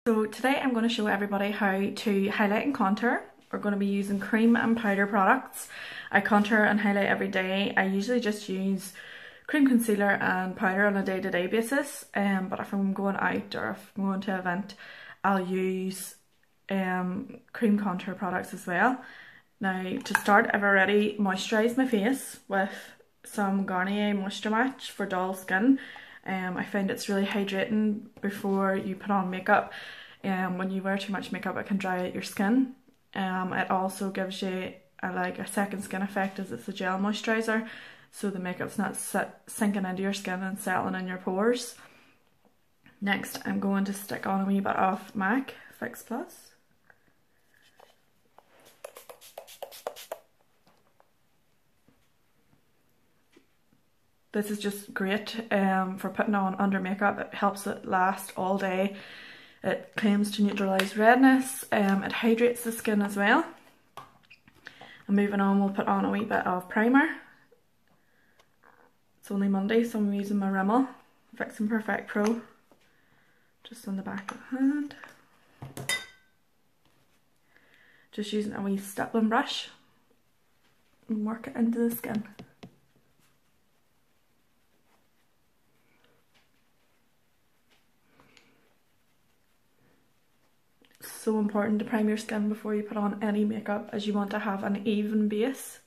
So today I'm going to show everybody how to highlight and contour. We're going to be using cream and powder products. I contour and highlight every day. I usually just use cream concealer and powder on a day-to-day basis, but if I'm going out or if I'm going to an event, I'll use cream contour products as well. Now to start, I've already moisturised my face with some Garnier Moisture Match for dull skin. I find it's really hydrating before you put on makeup. When you wear too much makeup, it can dry out your skin. It also gives you a second skin effect, as it's a gel moisturiser, so the makeup's not sinking into your skin and settling in your pores. Next, I'm going to stick on a wee bit of MAC Fix Plus. This is just great for putting on under makeup. It helps it last all day. It claims to neutralise redness. It hydrates the skin as well. And moving on, we'll put on a wee bit of primer. It's only Monday, so I'm using my Rimmel Fix and Perfect Pro just on the back of the hand. Just using a wee stippling brush and work it into the skin. So important to prime your skin before you put on any makeup, as you want to have an even base.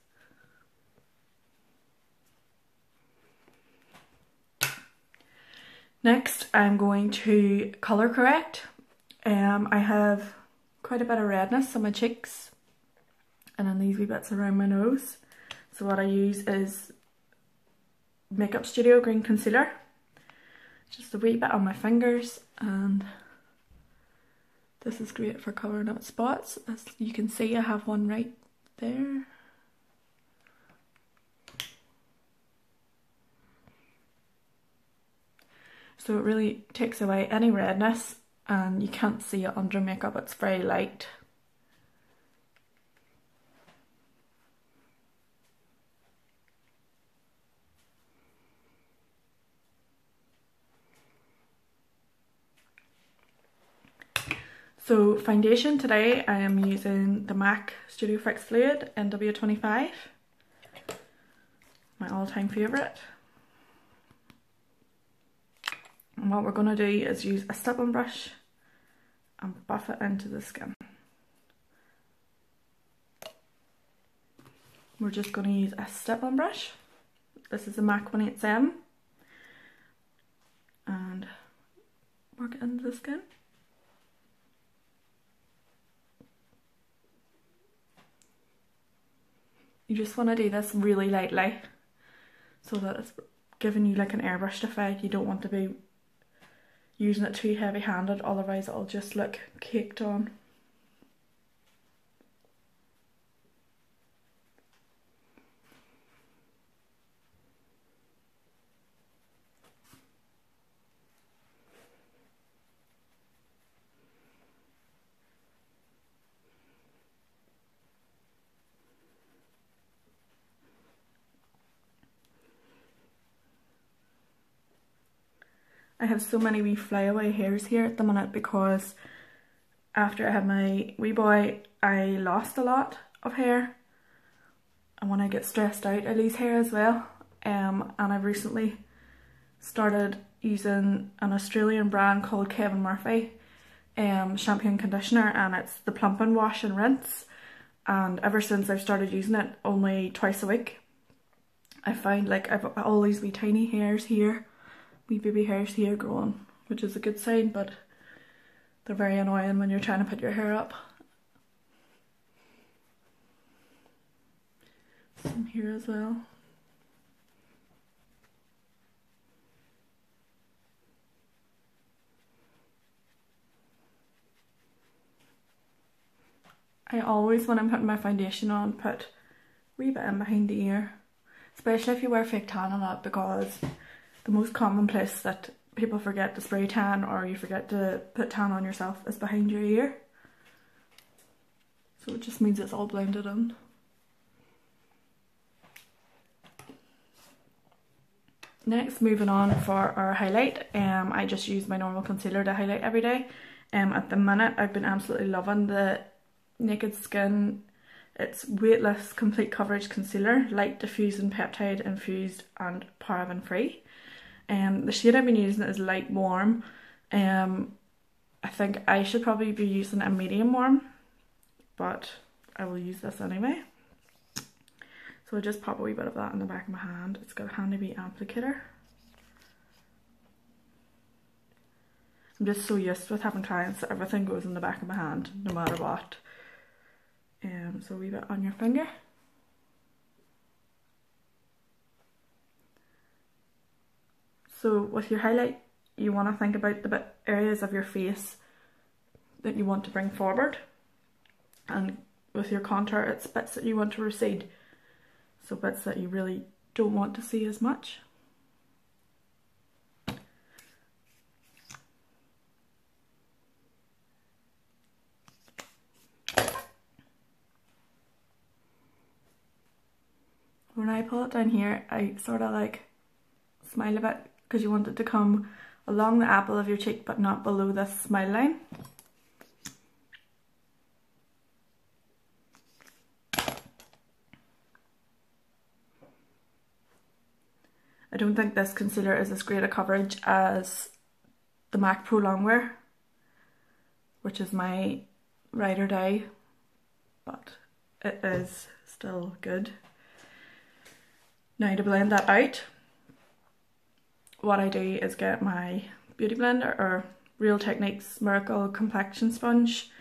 Next, I'm going to colour correct. I have quite a bit of redness on my cheeks and on these wee bits around my nose. So what I use is Makeup Studio Green Concealer. Just a wee bit on my fingers, and this is great for covering up spots. As you can see, I have one right there. So it really takes away any redness, and you can't see it under makeup, it's very light. So foundation, today I am using the MAC Studio Fix Fluid NW25, my all-time favourite. And what we're going to do is use a stippling brush and buff it into the skin. We're just going to use a stippling brush. This is a MAC 187, and work it into the skin. You just want to do this really lightly so that it's giving you like an airbrushed effect. You don't want to be using it too heavy handed, otherwise it'll just look caked on. I have so many wee flyaway hairs here at the minute because after I had my wee boy, I lost a lot of hair, and when I get stressed out I lose hair as well. And I've recently started using an Australian brand called Kevin Murphy shampoo and conditioner, and it's the Plumping Wash and Rinse, and ever since I've started using it only twice a week, I find like I've all these wee tiny hairs here, wee baby hairs here growing, which is a good sign, but they're very annoying when you're trying to put your hair up. Some here as well. I always, when I'm putting my foundation on, put a wee bit in behind the ear, especially if you wear fake tan a lot, because the most common place that people forget to spray tan, or you forget to put tan on yourself, is behind your ear. So it just means it's all blended in. Next, moving on for our highlight, I just use my normal concealer to highlight every day. At the minute I've been absolutely loving the Naked Skin. It's weightless complete coverage concealer, light diffusing peptide infused and paraben free. The shade I've been using is light warm. I think I should probably be using a medium warm, but I will use this anyway. So I'll just pop a wee bit of that in the back of my hand. It's got a handy wee applicator. I'm just so used with having clients that everything goes in the back of my hand, no matter what. So a wee bit on your finger. So with your highlight, you want to think about the areas of your face that you want to bring forward. And with your contour, it's bits that you want to recede. So bits that you really don't want to see as much. When I pull it down here, I sort of like smile a bit because you want it to come along the apple of your cheek but not below this smile line. I don't think this concealer is as great a coverage as the MAC Pro Longwear, which is my ride or die, but it is still good. Now to blend that out, what I do is get my Beauty Blender or Real Techniques Miracle Complexion Sponge,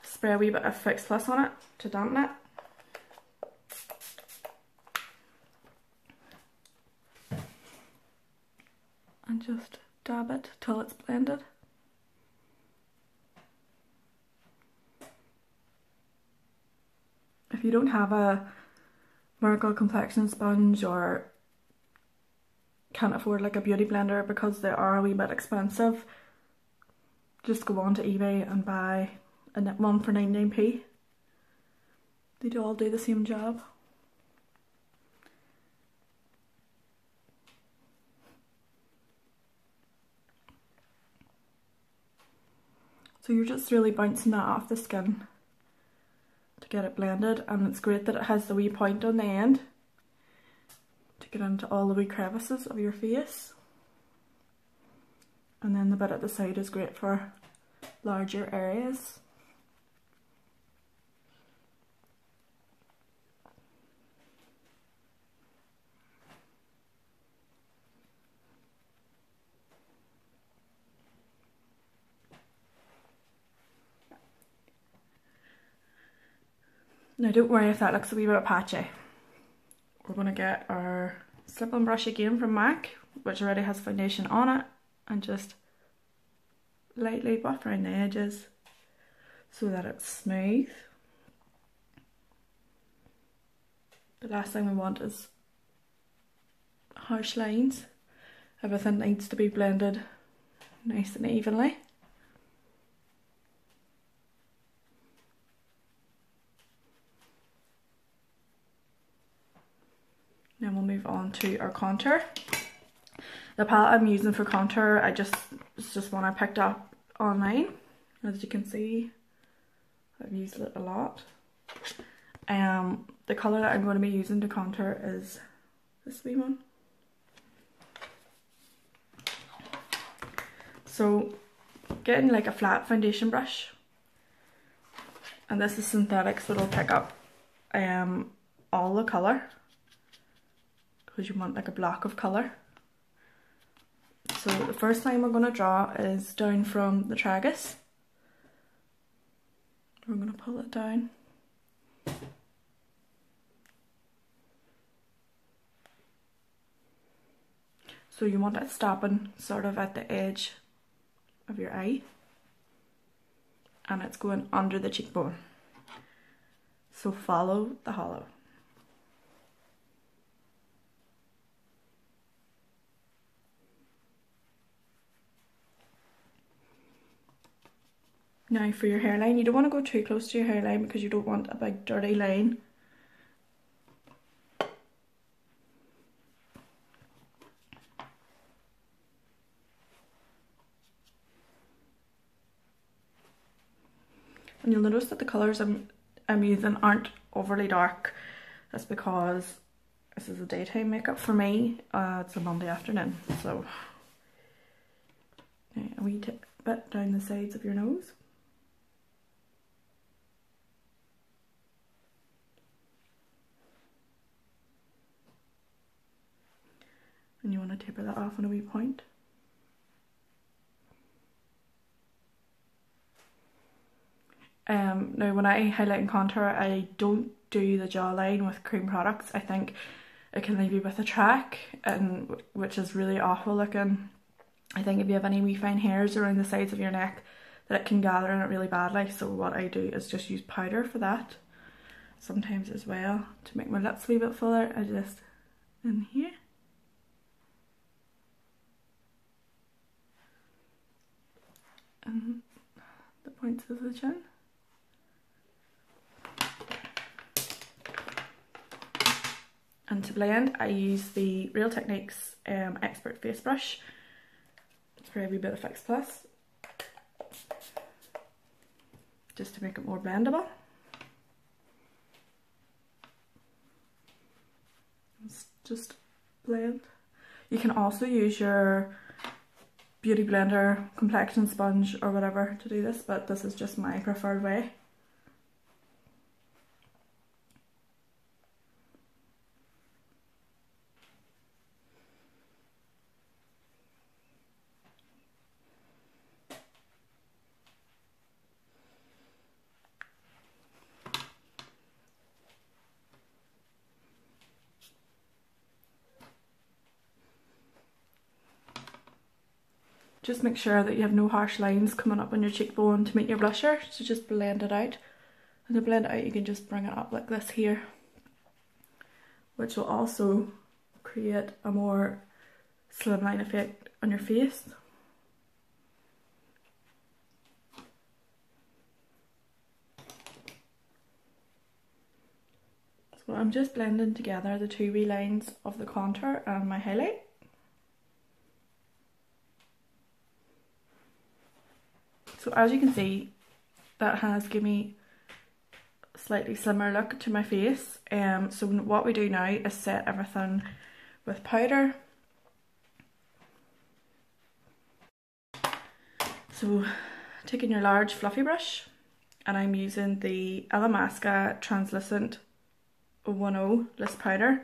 spray a wee bit of Fix Plus on it to dampen it. And just dab it till it's blended. If you don't have a Miracle Complexion Sponge or can't afford like a beauty blender because they are a wee bit expensive, just go on to eBay and buy a knit one for 99p. They do all do the same job. So you're just really bouncing that off the skin to get it blended, and it's great that it has the wee point on the end to get into all the wee crevices of your face. And then the bit at the side is great for larger areas. Now don't worry if that looks a wee bit patchy. We're going to get our slip-on brush again from MAC, which already has foundation on it, and just lightly buff around the edges so that it's smooth. The last thing we want is harsh lines. Everything needs to be blended nice and evenly. Then we'll move on to our contour. The palette I'm using for contour, it's just one I picked up online. As you can see, I've used it a lot. The colour that I'm going to be using to contour is this wee one. So, getting like a flat foundation brush, and this is synthetic, so it'll pick up all the colour, because you want like a block of colour. So the first line we're going to draw is down from the tragus. We're going to pull it down. So you want it stopping sort of at the edge of your eye, and it's going under the cheekbone. So follow the hollow. Now for your hairline, you don't want to go too close to your hairline because you don't want a big dirty line. And you'll notice that the colours I'm using aren't overly dark. That's because this is a daytime makeup for me. It's a Monday afternoon, so a wee bit down the sides of your nose. And you want to taper that off on a wee point. Now when I highlight and contour, I don't do the jawline with cream products. I think it can leave you with a track, and which is really awful looking. I think if you have any wee fine hairs around the sides of your neck, that it can gather in it really badly. So what I do is just use powder for that. Sometimes as well, to make my lips a wee bit fuller, I just in here. And the points of the chin. And to blend, I use the Real Techniques Expert Face Brush. It's for every bit of Fix Plus, just to make it more blendable. Let's just blend. You can also use your Beauty Blender complexion sponge or whatever to do this, but this is just my preferred way. Just make sure that you have no harsh lines coming up on your cheekbone to make your blusher, so just blend it out. And to blend it out, you can just bring it up like this here, which will also create a more slimline effect on your face. So I'm just blending together the two wee lines of the contour and my highlight. So as you can see, that has given me a slightly slimmer look to my face. So what we do now is set everything with powder. So taking your large fluffy brush, and I'm using the Illamasqua Translucent 010 List Powder,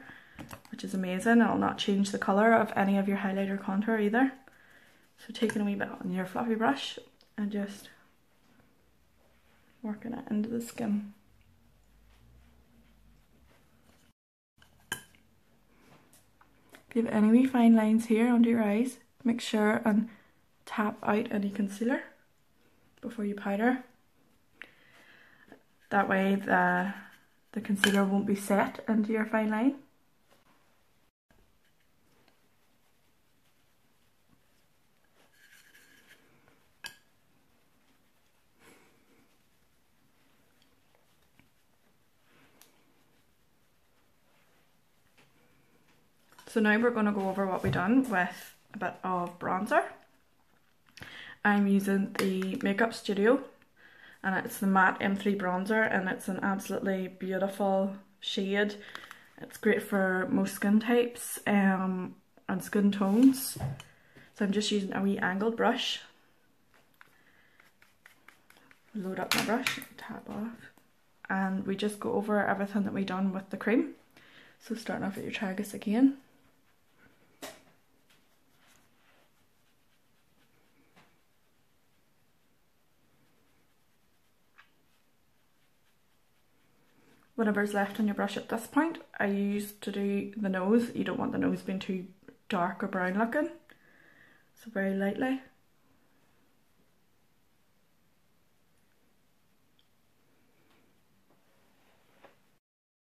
which is amazing. It'll not change the colour of any of your highlighter contour either. So taking a wee bit on your fluffy brush and just working it into the skin. If you have any wee fine lines here under your eyes, make sure and tap out any concealer before you powder. That way the concealer won't be set into your fine line. So now we're going to go over what we've done with a bit of bronzer. I'm using the Makeup Studio, and it's the matte M3 bronzer, and it's an absolutely beautiful shade. It's great for most skin types and skin tones. So I'm just using a wee angled brush. Load up my brush, tap off, and we just go over everything that we've done with the cream. So starting off with your tragus again. Whatever's left on your brush at this point, I use to do the nose. You don't want the nose being too dark or brown looking, so very lightly.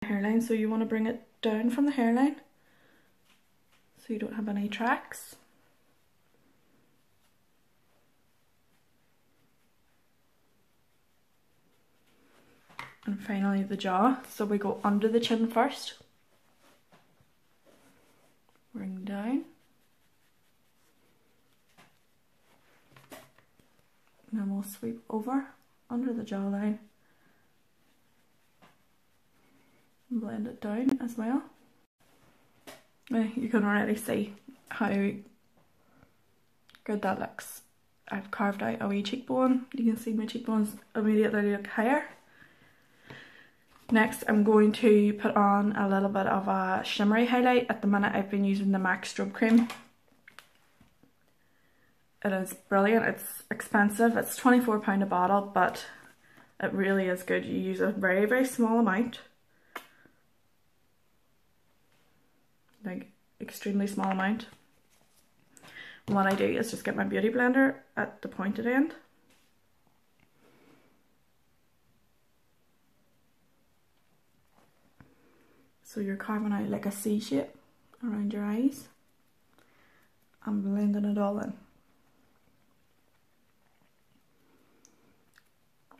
Hairline, so you want to bring it down from the hairline so you don't have any tracks. And finally the jaw, so we go under the chin first, bring down, and then we'll sweep over under the jawline and blend it down as well. You can already see how good that looks. I've carved out a wee cheekbone. You can see my cheekbones immediately look higher. Next I'm going to put on a little bit of a shimmery highlight. At the minute I've been using the MAC Strobe Cream. It is brilliant. It's expensive. It's £24 a bottle, but it really is good. You use a very, very small amount. Like, extremely small amount. And what I do is just get my beauty blender at the pointed end. So you're carving out like a C shape around your eyes and blending it all in.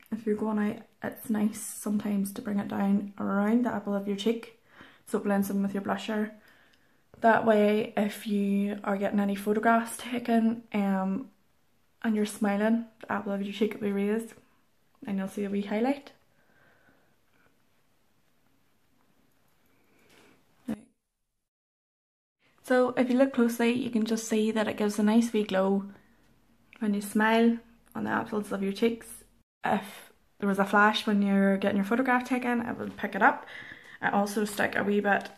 If you're going out, it's nice sometimes to bring it down around the apple of your cheek so it blends in with your blusher. That way, if you are getting any photographs taken and you're smiling, the apple of your cheek will be raised and you'll see a wee highlight. So if you look closely, you can just see that it gives a nice wee glow when you smile on the apples of your cheeks. If there was a flash when you're getting your photograph taken, it would pick it up. I also stick a wee bit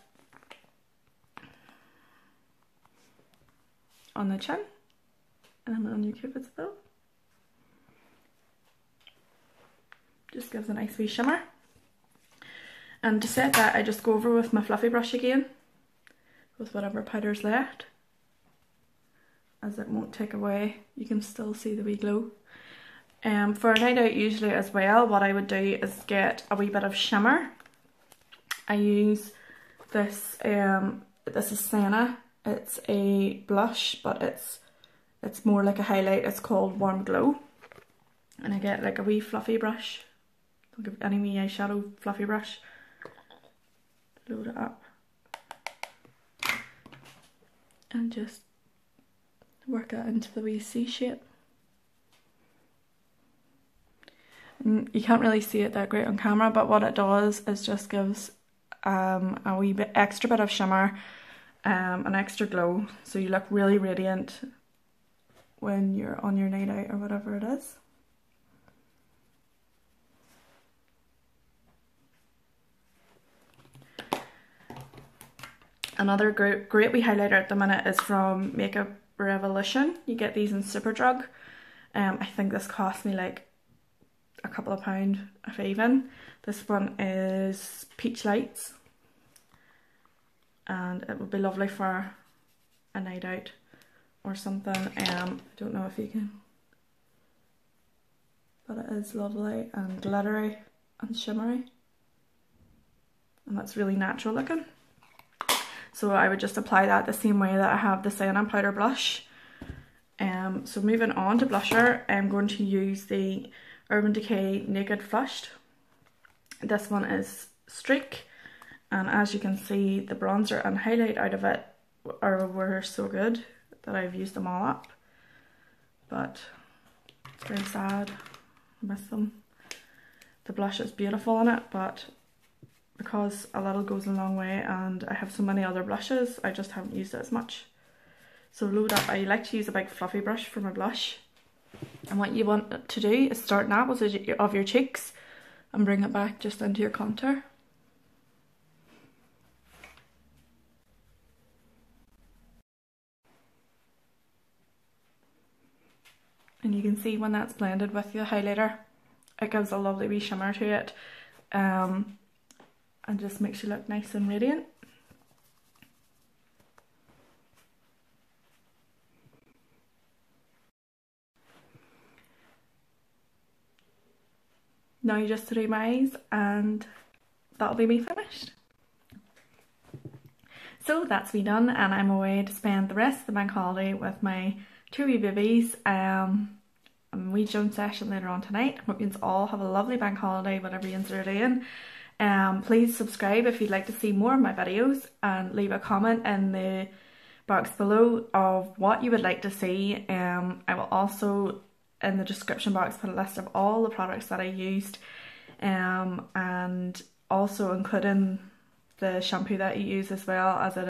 on the chin and on your cupid's bow. Just gives a nice wee shimmer. And to set that, I just go over with my fluffy brush again with whatever powder's left, as it won't take away. You can still see the wee glow. For a night out usually as well, what I would do is get a wee bit of shimmer. I use this, this is Senna. It's a blush, but it's more like a highlight. It's called Warm Glow. And I get like a wee fluffy brush. Don't give any wee eyeshadow fluffy brush. Load it up. And just work it into the wee C shape. And you can't really see it that great on camera, but what it does is just gives a wee bit extra bit of shimmer, an extra glow, so you look really radiant when you're on your night out or whatever it is. Another great wee highlighter at the minute is from Makeup Revolution. You get these in Superdrug. I think this cost me like a couple of pounds, if even. This one is Peach Lights, and it would be lovely for a night out or something. I don't know if you can, but it is lovely and glittery and shimmery, and that's really natural looking. So I would just apply that the same way that I have the Senna powder blush. So moving on to blusher, I'm going to use the Urban Decay Naked Flushed. This one is Streak, and as you can see, the bronzer and highlight out of it were so good that I've used them all up. But it's very sad, I miss them. The blush is beautiful in it, but because a little goes a long way and I have so many other blushes, I just haven't used it as much. So load up. I like to use a big fluffy brush for my blush. And what you want to do is start in apples of your cheeks and bring it back just into your contour. And you can see when that's blended with the highlighter, it gives a lovely wee shimmer to it. And just makes you look nice and radiant. Now you just do my eyes and that'll be me finished. So that's me done, and I'm away to spend the rest of the bank holiday with my two wee babies. A wee gym session later on tonight. I hope you all have a lovely bank holiday, whatever you are doing. Please subscribe if you'd like to see more of my videos, and leave a comment in the box below of what you would like to see. I will also in the description box put a list of all the products that I used, and also including the shampoo that you use as well, as it